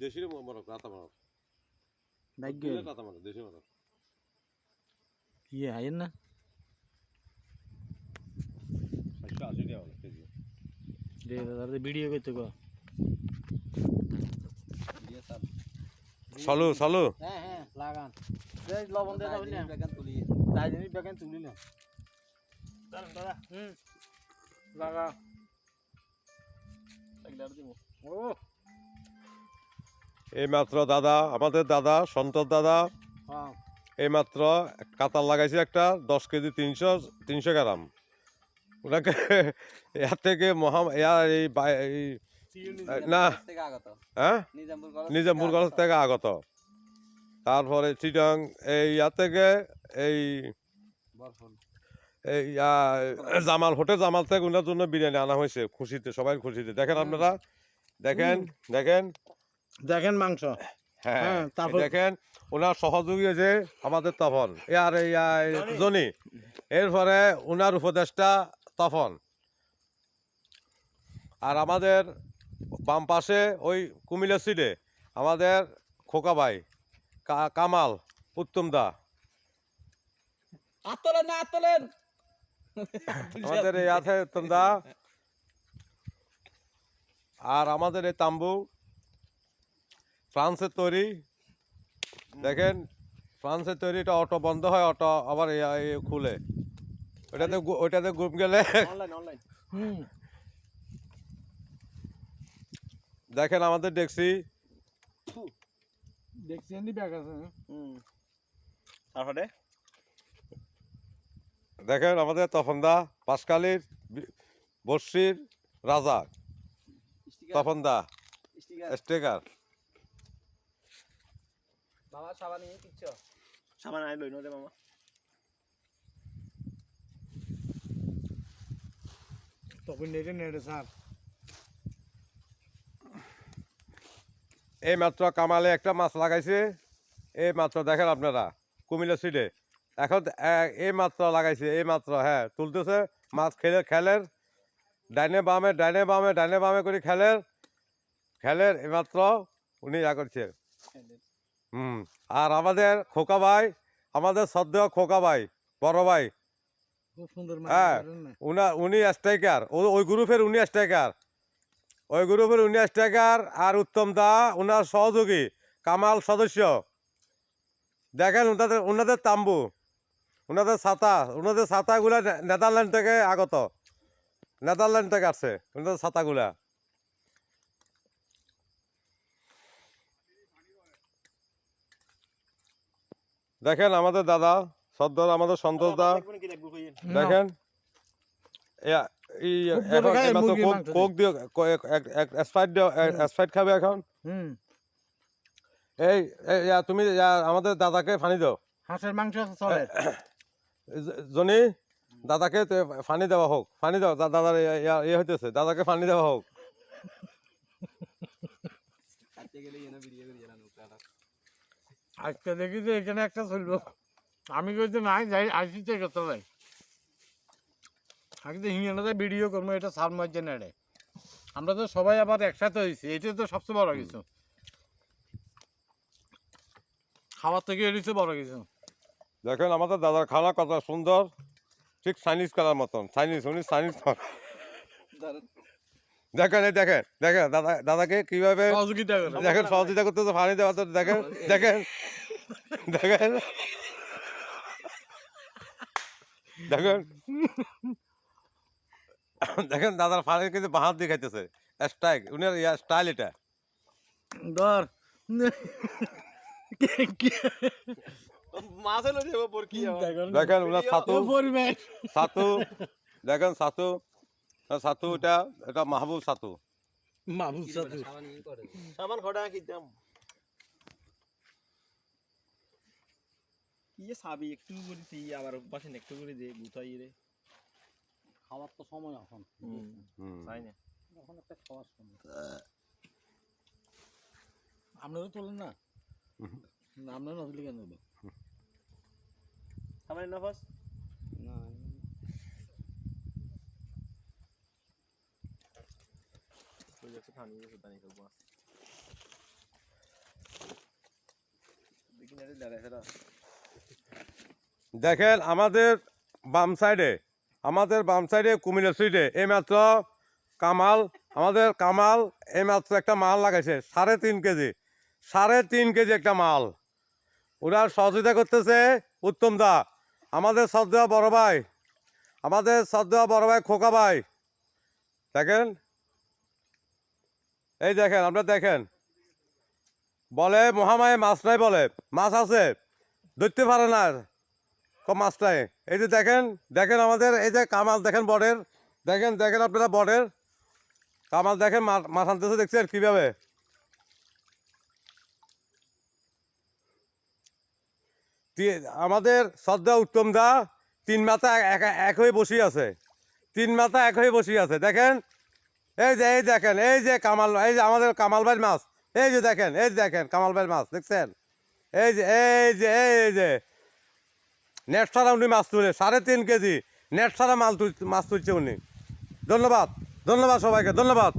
দেশি মরক রাতা মরক ভাগ্য রাতা মরক দেশি মরক ইয়ে হাইন না 780 টাকা হলো কেজি দে দাদা ভিডিও করতে গো চালু চালু হ্যাঁ হ্যাঁ লাগান এই লবণ দে দাও না বেগান তুলি তাই জানি বেগান তুলি না দাঁড়ান দাদা লাগা লাগলার দিব ও এইমাত্র দাদা আমাদের দাদা সন্তোষ দাদা হ্যাঁ এইমাত্র কাতার লাগাইছে একটা 10 কেজি 300 গ্রাম ওনাকে এর থেকে না হ্যাঁ নিজামপুর কলেজ থেকে আগত তারপরে চিটং এই ইয়ার থেকে এই জামাল হোটেল জামাল থেকে ওনার জন্য বিরিয়ানি আনা হয়েছে খুশিতে সবাই খুশিতে দেখেন আপনারা দেখেন দেখেন দেখেন মাংস হ্যাঁ দেখেন ওনার সহযোগী যে আমাদের তপন আর জনি এরপরে ওনার উপদেষ্টা তপন আর আমাদের বাম পাশে ওই কুমিল্লা সিটে আমাদের খোকা ভাই কামাল উত্তম দা আতলেন আমাদের এই আছে উত্তম দা আর আমাদের এই তাম্বু ফ্রান্সের তৈরি দেখেন ফ্রান্সের তৈরি এটা অটো বন্ধ হয় অটো আবার খুলে ওইটাতে গ্রুপ গেলে দেখেন আমাদের দেখছি তারপরে দেখেন আমাদের তপনদা পাঁচকালির বর্ষির রাজা তপনদা স্টিকার মামা সাবান নিয়ে কিচ্ছ সাবান আই লই নদে মামা তখন নেড়ে স্যার এই মাত্র কামালে একটা মাছ লাগাইছে এই মাত্র দেখেন আপনারা কুমিল্লা সিটে এখন এই মাত্র লাগাইছে এই মাত্র হ্যাঁ তুলতেছে মাছ খেলের ডাইনে বামে করে খেলের এই মাত্র উনি করছে আর আমাদের খোকা ভাই আমাদের শ্রদ্ধেয় খোকা ভাই বড় ভাই হ্যাঁ উনি স্ট্রাইকার ওই গ্রুপের উনি স্ট্রাইকার আর উত্তম দা ওনার সহযোগী কামাল সদস্য দেখেন ওনাদের তাম্বু ওনাদের ছাতাগুলা নেদারল্যান্ড থেকে আগত নেদারল্যান্ড থেকে আসছে ওনাদের ছাতাগুলা দেখেন আমাদের দাদা সদ্দর আমাদের সন্তোষ দা দেখেন কোক দিও স্প্রাইট খাবে এখন এই তুমি আমাদের দাদাকে ফানি দাও হাঁসের মাংস চলে জনি দাদাকে ফানি দেওয়া হোক ফানি দাও দাদার ইয়ে হইতেছে দাদাকে ফানি দেওয়া হোক আজকে দেখি যে এখানে একটা চলবো আমি কইতে নাই যাই আসিতে কত ভাই আগে হিঙ্গেনাতে ভিডিও করবো এটা সার মার্জে নেড়ে আমরা তো সবাই আবার একসাথে হয়েছি এটাই তো সবচেয়ে বড় কিছু খাবার থেকে এড়িয়েছে বড় কিছু দেখেন আমাদের দাদার খানা কত সুন্দর ঠিক চাইনিজ করার মতন উনি চাইনিজ দেখেন দেখেন দেখেন দাদাকে কিভাবে দেখেন সহযোগিতা করতেছে ফানি দেওয়া দেখেন দেখেন দেখেন দেখেন দেখেন দাদার ফানি কিন্তু বাহাত দিয়ে খাইতেছে স্ট্রাইক উনার স্টাইল এটা ধর দেখেন ওনার ছাতু দেখেন ছাতু এটা মাহবুব ছাতু সাবান খড়া খেতাম কি সাবি একটু করেছি আবার পাশে একটু করে দে গুতাই রে খাওয়ার তো সময় এখন তাই না এখন একটা খাওয়ার সময় আপনারা তোলেন না আপনারা নজলে কেন দেবো খাবার নফাস না ওই যাচ্ছে খানি পানি করবো দেখেন আমাদের বাম সাইডে কুমিল্লা সুইডে এইমাত্র কামাল এইমাত্র একটা মাল লাগাইছে 3.5 কেজি 3.5 কেজি একটা মাল। ওরা সহযোগিতা করতেছে উত্তম দা, আমাদের শ্রদ্ধেয় বড় ভাই খোকা ভাই। দেখেন এই দেখেন আপনারা দেখেন, বলে মহামায়ে মাছ নাই, বলে মাছ আছে ধরতে পারে না মাছ নাই। এই যে দেখেন আমাদের এই যে কামাল দেখেন বর্ডের, দেখেন আপনারা বর্ডের কামাল দেখেন মাছ আনতেছে, দেখছেন কিভাবে। আমাদের শ্রদ্ধা উত্তম দা 3 মাথা এক হয়ে বসে আছে, 3 মাথা এক হয়ে বসে আছে। দেখেন এই যে কামাল, এই যে আমাদের কামাল ভাইয়ের মাছ, এই যে দেখেন কামাল ভাইয়ের মাছ দেখছেন। এই যে নেট ছাড়া উনি মাছ তুলে 3.5 কেজি নেট ছাড়া মাছ তুলছে উনি। ধন্যবাদ সবাইকে, ধন্যবাদ।